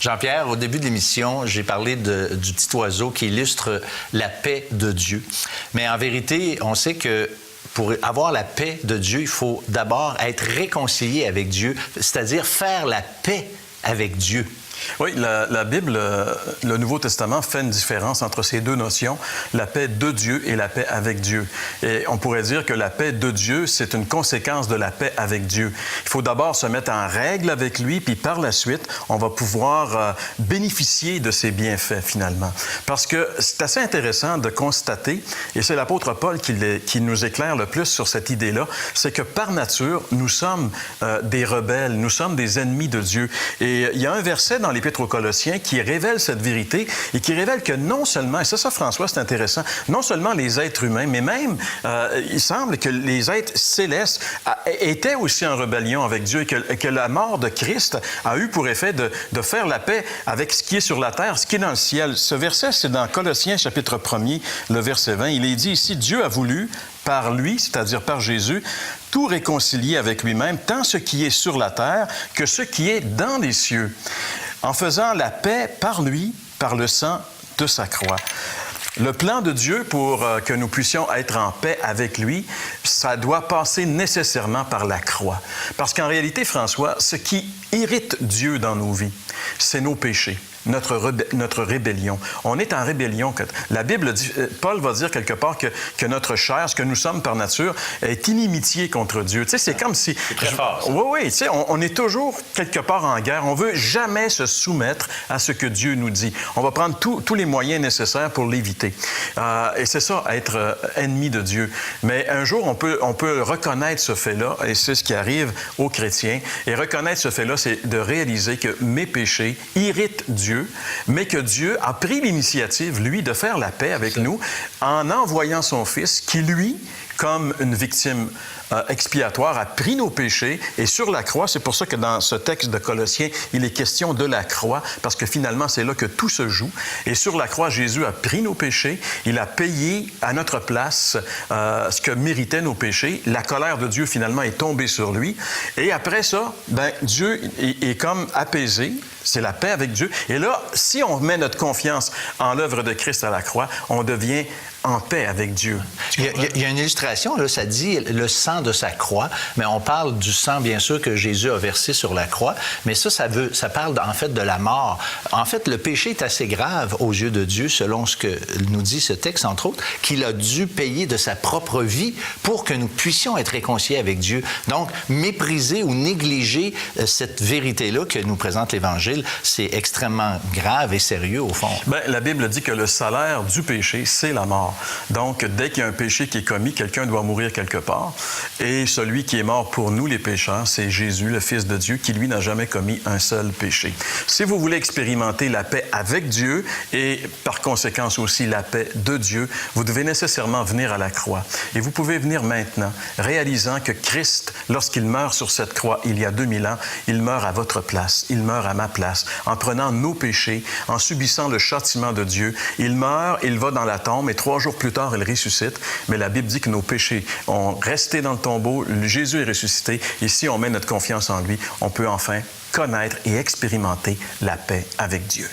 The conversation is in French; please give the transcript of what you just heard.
Jean-Pierre, au début de l'émission, j'ai parlé du petit oiseau qui illustre la paix de Dieu. Mais en vérité, on sait que pour avoir la paix de Dieu, il faut d'abord être réconcilié avec Dieu, c'est-à-dire faire la paix avec Dieu. Oui, la Bible, le Nouveau Testament fait une différence entre ces deux notions, la paix de Dieu et la paix avec Dieu. Et on pourrait dire que la paix de Dieu, c'est une conséquence de la paix avec Dieu. Il faut d'abord se mettre en règle avec lui, puis par la suite, on va pouvoir bénéficier de ses bienfaits finalement. Parce que c'est assez intéressant de constater, et c'est l'apôtre Paul qui nous éclaire le plus sur cette idée-là, c'est que par nature, nous sommes des rebelles, nous sommes des ennemis de Dieu. Et il y a un verset dans l'Épître aux Colossiens qui révèle cette vérité et qui révèle que non seulement, et ça François, c'est intéressant, non seulement les êtres humains, mais même, il semble que les êtres célestes étaient aussi en rébellion avec Dieu et que la mort de Christ a eu pour effet de faire la paix avec ce qui est sur la terre, ce qui est dans le ciel. Ce verset, c'est dans Colossiens chapitre 1er, le verset 20. Il est dit ici, Dieu a voulu, par lui, c'est-à-dire par Jésus, tout réconcilier avec lui-même, tant ce qui est sur la terre que ce qui est dans les cieux, en faisant la paix par lui, par le sang de sa croix. Le plan de Dieu pour que nous puissions être en paix avec lui, ça doit passer nécessairement par la croix. Parce qu'en réalité, François, ce qui irrite Dieu dans nos vies, c'est nos péchés. Notre rébellion. On est en rébellion. La Bible dit, Paul va dire quelque part que notre chair, ce que nous sommes par nature, est inimitié contre Dieu. Tu sais, c'est comme si... C'est très fort, ça. Oui, tu sais, on est toujours quelque part en guerre. On veut jamais se soumettre à ce que Dieu nous dit. On va prendre tous les moyens nécessaires pour l'éviter. Et c'est ça, être ennemi de Dieu. Mais un jour, on peut reconnaître ce fait-là, et c'est ce qui arrive aux chrétiens. Et reconnaître ce fait-là, c'est de réaliser que mes péchés irritent Dieu, mais que Dieu a pris l'initiative, lui, de faire la paix avec nous en envoyant son Fils qui, lui, comme une victime expiatoire, a pris nos péchés et sur la croix, c'est pour ça que dans ce texte de Colossiens, il est question de la croix, parce que finalement, c'est là que tout se joue. Et sur la croix, Jésus a pris nos péchés, il a payé à notre place ce que méritaient nos péchés. La colère de Dieu, finalement, est tombée sur lui. Et après ça, Dieu est comme apaisé. C'est la paix avec Dieu. Et là, si on met notre confiance en l'œuvre de Christ à la croix, on devient en paix avec Dieu. Il y a une illustration, là, ça dit le sang de sa croix, mais on parle du sang, bien sûr, que Jésus a versé sur la croix, mais ça parle en fait de la mort. En fait, le péché est assez grave aux yeux de Dieu, selon ce que nous dit ce texte, entre autres, qu'il a dû payer de sa propre vie pour que nous puissions être réconciliés avec Dieu. Donc, mépriser ou négliger cette vérité-là que nous présente l'Évangile, c'est extrêmement grave et sérieux, au fond. Bien, la Bible dit que le salaire du péché, c'est la mort. Donc, dès qu'il y a un péché qui est commis, quelqu'un doit mourir quelque part. Et celui qui est mort pour nous, les pécheurs, c'est Jésus, le Fils de Dieu, qui, lui, n'a jamais commis un seul péché. Si vous voulez expérimenter la paix avec Dieu et, par conséquence aussi, la paix de Dieu, vous devez nécessairement venir à la croix. Et vous pouvez venir maintenant, réalisant que Christ, lorsqu'il meurt sur cette croix, il y a 2000 ans, il meurt à votre place, il meurt à ma place, en prenant nos péchés, en subissant le châtiment de Dieu. Il meurt, il va dans la tombe, et 3 jours plus tard, il ressuscite. Mais la Bible dit que nos péchés ont resté dans le tombeau, Jésus est ressuscité, et si on met notre confiance en lui, on peut enfin connaître et expérimenter la paix avec Dieu.